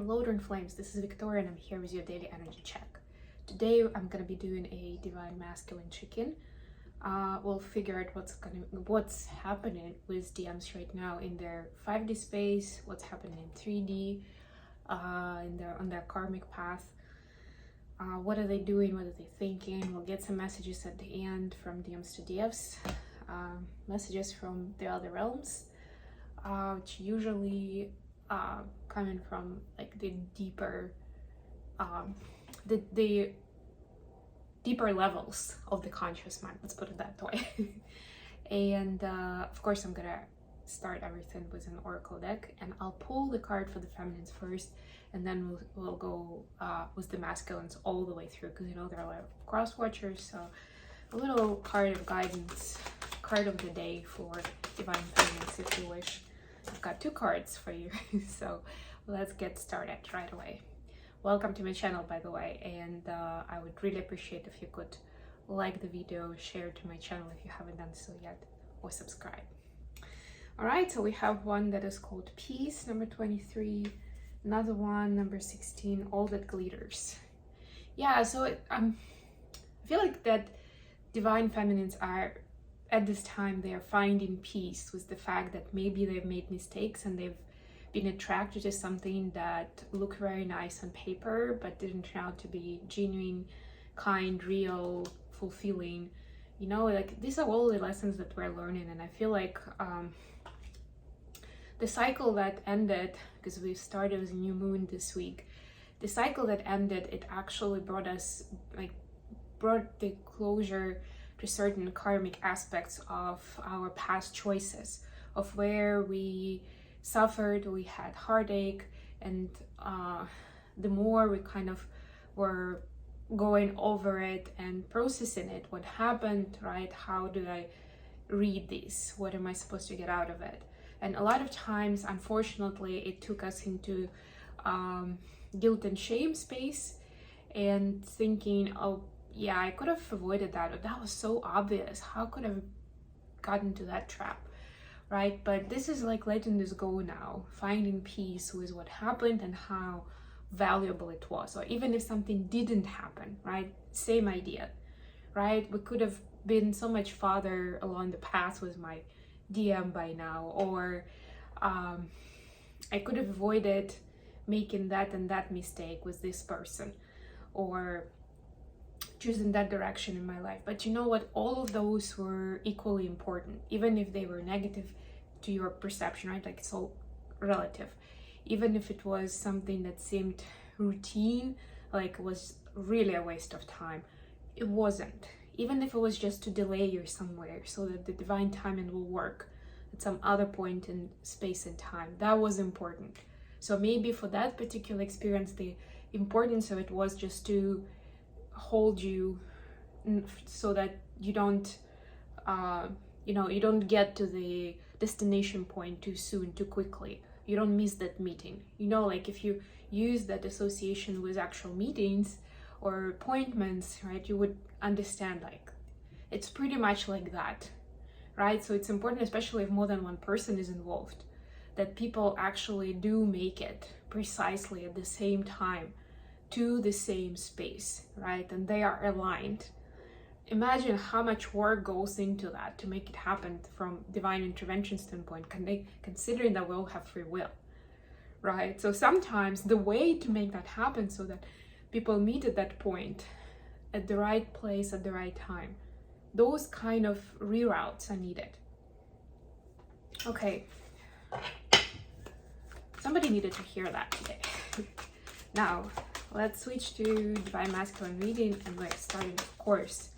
Hello Twin Flames, this is Victoria and I'm here with your daily energy check. Today I'm gonna be doing a divine masculine check-in. We'll figure out what's happening with DMs right now in their 5D space, what's happening in 3D, on their karmic path. What are they doing? What are they thinking? We'll get some messages at the end from DMs to DFs, messages from the other realms, which usually coming from like the deeper the deeper levels of the conscious mind, let's put it that way. And of course I'm gonna start everything with an oracle deck, and I'll pull the card for the feminines first, and then we'll go with the masculines all the way through, because you know there are a lot of cross watchers. So a little card of guidance, card of the day for divine feminines if you wish. I've got two cards for you. So let's get started right away. Welcome to my channel, by the way, and I would really appreciate if you could like the video, share it to my channel if you haven't done so yet, or subscribe. All right, so we have one that is called Peace, number 23, another one, number 16, All That Glitters. Yeah, so I feel like that divine feminines are, at this time, they are finding peace with the fact that maybe they've made mistakes and they've been attracted to something that looked very nice on paper but didn't turn out to be genuine, kind, real, fulfilling. You know, like these are all the lessons that we're learning, and I feel like the cycle that ended, because we started with a new moon this week, the cycle that ended, it actually brought the closure to certain karmic aspects of our past choices, of where we suffered, we had heartache, and the more we kind of were going over it and processing it, what happened, right? How do I read this? What am I supposed to get out of it? And a lot of times, unfortunately, it took us into guilt and shame space, and thinking, oh yeah, I could have avoided that, or that was so obvious, how could I have gotten to that trap, right? But this is like letting this go now, finding peace with what happened and how valuable it was. Or even if something didn't happen, right? Same idea, right? We could have been so much farther along the path with my DM by now, or I could have avoided making that and that mistake with this person, or choosing that direction in my life. But you know what? All of those were equally important, even if they were negative to your perception, right? Like it's all relative. Even if it was something that seemed routine, like it was really a waste of time, it wasn't. Even if it was just to delay you somewhere so that the divine timing will work at some other point in space and time, that was important. So maybe for that particular experience, the importance of it was just to hold you so that you don't you don't get to the destination point too soon, too quickly. You don't miss that meeting. You know, like if you use that association with actual meetings or appointments, right, you would understand like it's pretty much like that, right? So it's important, especially if more than one person is involved, that people actually do make it precisely at the same time to the same space, right? And they are aligned. Imagine how much work goes into that to make it happen from divine intervention standpoint, considering that we all have free will, right? So sometimes the way to make that happen so that people meet at that point, at the right place, at the right time, those kind of reroutes are needed. Okay, somebody needed to hear that today. Now, let's switch to divine masculine reading, and we're starting, of course,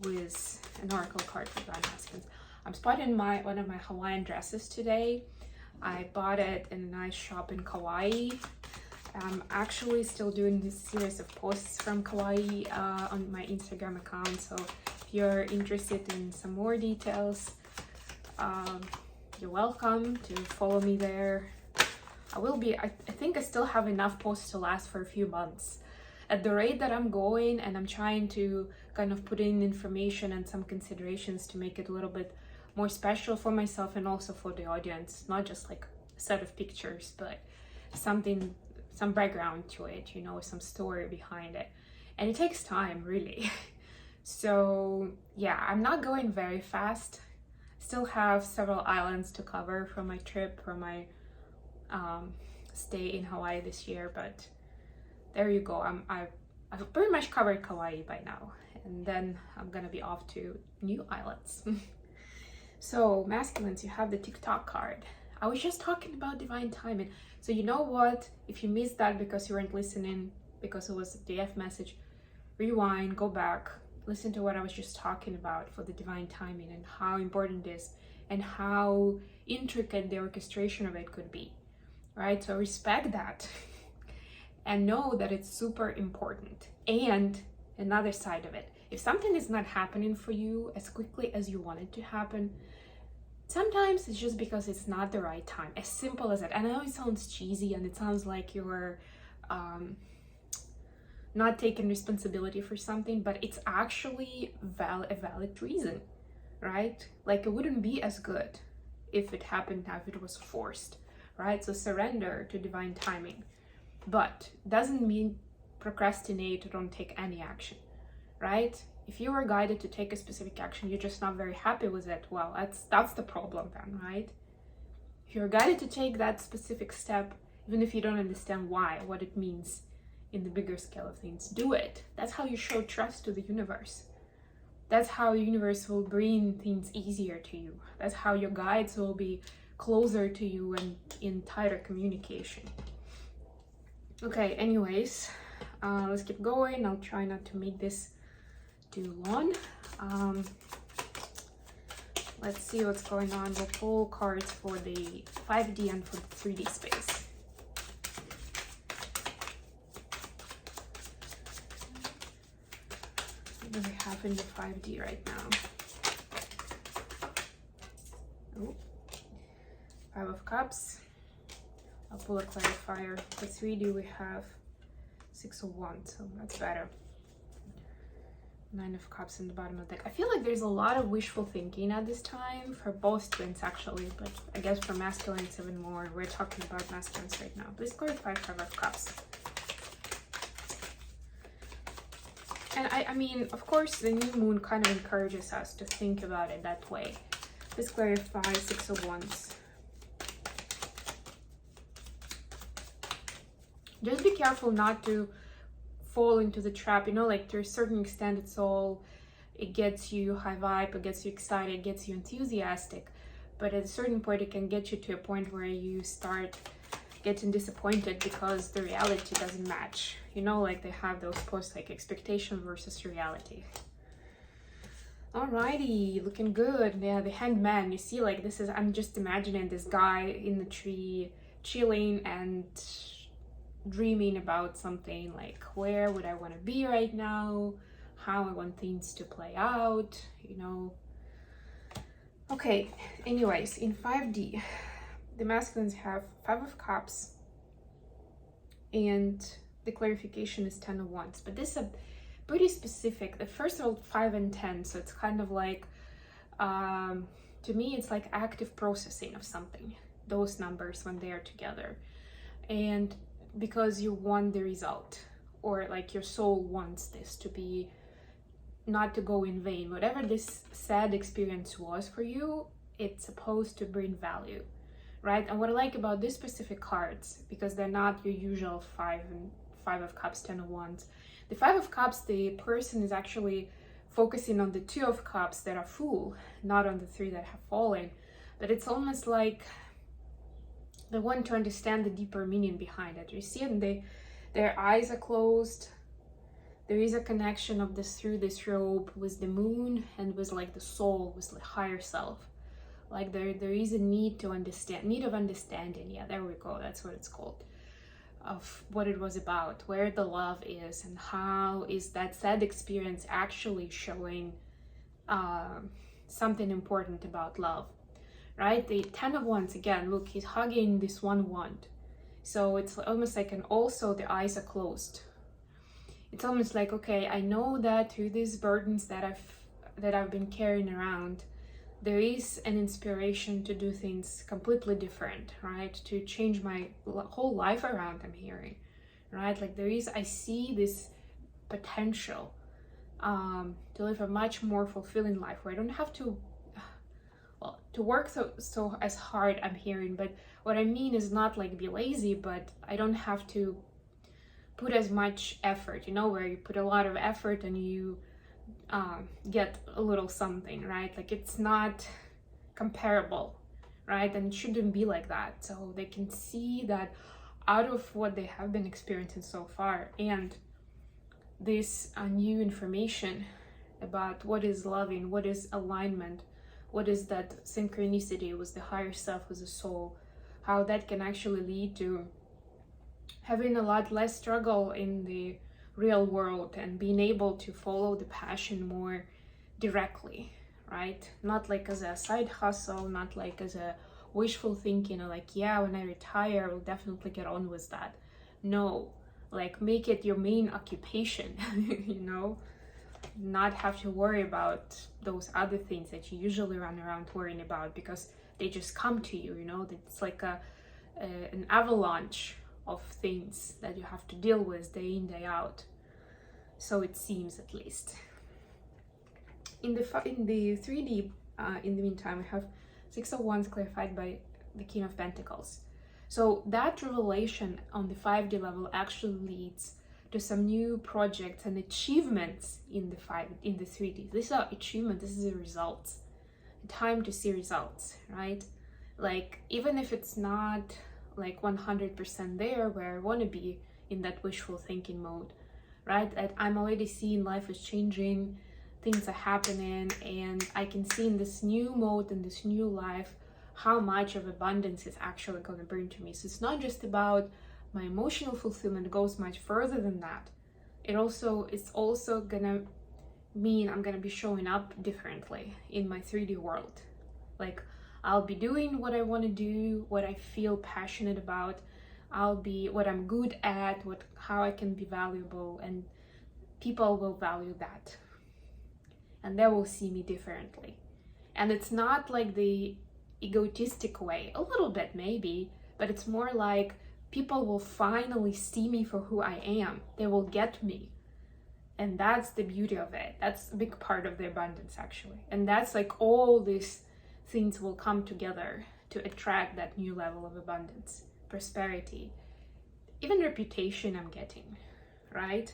with an oracle card for divine masculines. I'm spotting one of my Hawaiian dresses today. I bought it in a nice shop in Kauai. I'm actually still doing this series of posts from Kauai on my Instagram account. So if you're interested in some more details, you're welcome to follow me there. I think I still have enough posts to last for a few months. At the rate that I'm going, and I'm trying to kind of put in information and some considerations to make it a little bit more special for myself and also for the audience, not just like a set of pictures, but something some background to it, you know, some story behind it. And it takes time, really. So yeah, I'm not going very fast. Still have several islands to cover from my trip, from my stay in Hawaii this year, but there you go. I've pretty much covered Kauai by now, and then I'm gonna be off to new islands. So masculines, you have the TikTok card. I was just talking about divine timing. So you know what? If you missed that because you weren't listening, because it was a DF message, rewind, go back, listen to what I was just talking about for the divine timing and how important it is and how intricate the orchestration of it could be, right? So respect that and know that it's super important. And another side of it, if something is not happening for you as quickly as you want it to happen, sometimes it's just because it's not the right time. As simple as that. And I know it sounds cheesy and it sounds like you're not taking responsibility for something, but it's actually a valid reason, right? Like, it wouldn't be as good if it happened, if it was forced, right? So surrender to divine timing, but doesn't mean procrastinate or don't take any action, right? If you were guided to take a specific action, you're just not very happy with it, well, that's the problem then, right? If you're guided to take that specific step, even if you don't understand why, what it means in the bigger scale of things, do it. That's how you show trust to the universe. That's how the universe will bring things easier to you. That's how your guides will be closer to you and in tighter communication. Okay, anyways, let's keep going. I'll try not to make this too long. Let's see what's going on. We'll pull cards for the 5D and for the 3D space. What do we have in the 5D right now? Oh, 5 of Cups. I'll pull a clarifier. For 3D we have 6 of Wands, so that's better. 9 of Cups in the bottom of the deck. I feel like there's a lot of wishful thinking at this time for both twins actually, but I guess for masculines even more. We're talking about masculines right now. Please clarify 5 of Cups. And I mean, of course, the new moon kind of encourages us to think about it that way. Let's clarify 6 of Wands. Just be careful not to fall into the trap, you know, like to a certain extent it gets you high vibe, it gets you excited, it gets you enthusiastic, but at a certain point it can get you to a point where you start getting disappointed because the reality doesn't match, you know, like they have those posts like expectation versus reality. Alrighty, looking good. Yeah, the Hangman, you see, like this is, I'm just imagining this guy in the tree chilling and dreaming about something like, where would I want to be right now, how I want things to play out, you know. Okay, anyways, in 5D the masculines have 5 of Cups and the clarification is 10 of Wands, but this is a pretty specific. The first are 5 and 10, so it's kind of like to me it's like active processing of something, those numbers when they are together, and because you want the result, or like your soul wants this to be, not to go in vain. Whatever this sad experience was for you, it's supposed to bring value, right? And what I like about these specific cards, because they're not your usual 5 of Cups, 10 of Wands. The 5 of Cups, the person is actually focusing on the 2 of Cups that are full, not on the 3 that have fallen. But it's almost like they want to understand the deeper meaning behind it. You see it, their eyes are closed. There is a connection of this through this rope with the moon and with like the soul, with the higher self. Like there is a need to understand, need of understanding. Yeah, there we go. That's what it's called. Of what it was about, where the love is, and how is that sad experience actually showing something important about love, right? The 10 of Wands, again, look, he's hugging this one wand. So it's almost like, and also the eyes are closed. It's almost like, okay, I know that through these burdens that I've been carrying around, there is an inspiration to do things completely different, right? To change my whole life around, I'm hearing, right? Like I see this potential to live a much more fulfilling life where I don't have to work so as hard, I'm hearing. But what I mean is not like be lazy, but I don't have to put as much effort, where you put a lot of effort and you get a little something, right? Like it's not comparable, right? And it shouldn't be like that. So they can see that out of what they have been experiencing so far, and this new information about what is loving, what is alignment, what is that synchronicity with the higher self, with the soul, how that can actually lead to having a lot less struggle in the real world and being able to follow the passion more directly, right? Not like as a side hustle, not like as a wishful thinking, or like, yeah, when I retire, I will definitely get on with that. No, like make it your main occupation, not have to worry about those other things that you usually run around worrying about, because they just come to you, it's like an avalanche of things that you have to deal with day in, day out. So it seems, at least. In the 3D, in the meantime, I have 6 of Wands clarified by the King of Pentacles. So that revelation on the 5D level actually leads to some new projects and achievements in the 3D. These are achievements, this is the results. Time to see results, right? Like, even if it's not like 100% there where I want to be in that wishful thinking mode, right? That I'm already seeing life is changing, things are happening, and I can see in this new mode, in this new life, how much of abundance is actually going to bring to me. So it's not just about my emotional fulfillment, it goes much further than that. It's also gonna mean I'm gonna be showing up differently in my 3D world. Like, I'll be doing what I want to do, what I feel passionate about. I'll be what I'm good at, how I can be valuable, and people will value that. And they will see me differently. And it's not like the egotistic way, a little bit maybe, but it's more like people will finally see me for who I am. They will get me. And that's the beauty of it. That's a big part of the abundance, actually. And that's like all these things will come together to attract that new level of abundance, prosperity, even reputation I'm getting, right?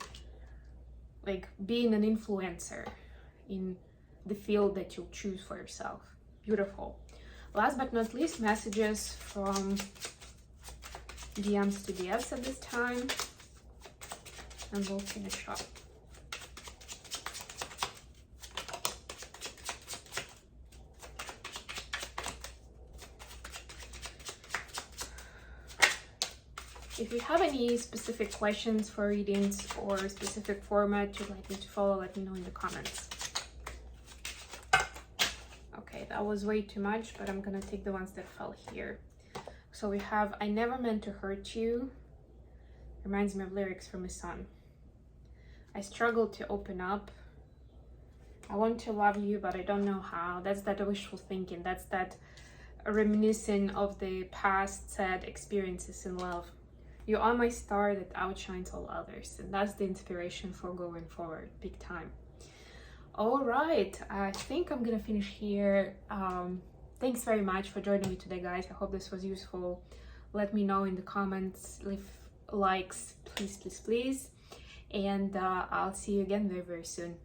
Like being an influencer in the field that you'll choose for yourself. Beautiful. Last but not least, messages from DMs to DFs at this time, and we'll finish up. If you have any specific questions for readings or specific format you'd like me to follow, let me know in the comments. Okay, that was way too much, but I'm gonna take the ones that fell here. So we have, I never meant to hurt you. Reminds me of lyrics from a song. I struggle to open up. I want to love you, but I don't know how. That's that wishful thinking. That's that reminiscing of the past sad experiences in love. You are my star that outshines all others. And that's the inspiration for going forward, big time. All right, I think I'm gonna finish here. Thanks very much for joining me today, guys. I hope this was useful. Let me know in the comments, leave likes, please, please, please. And I'll see you again very, very soon.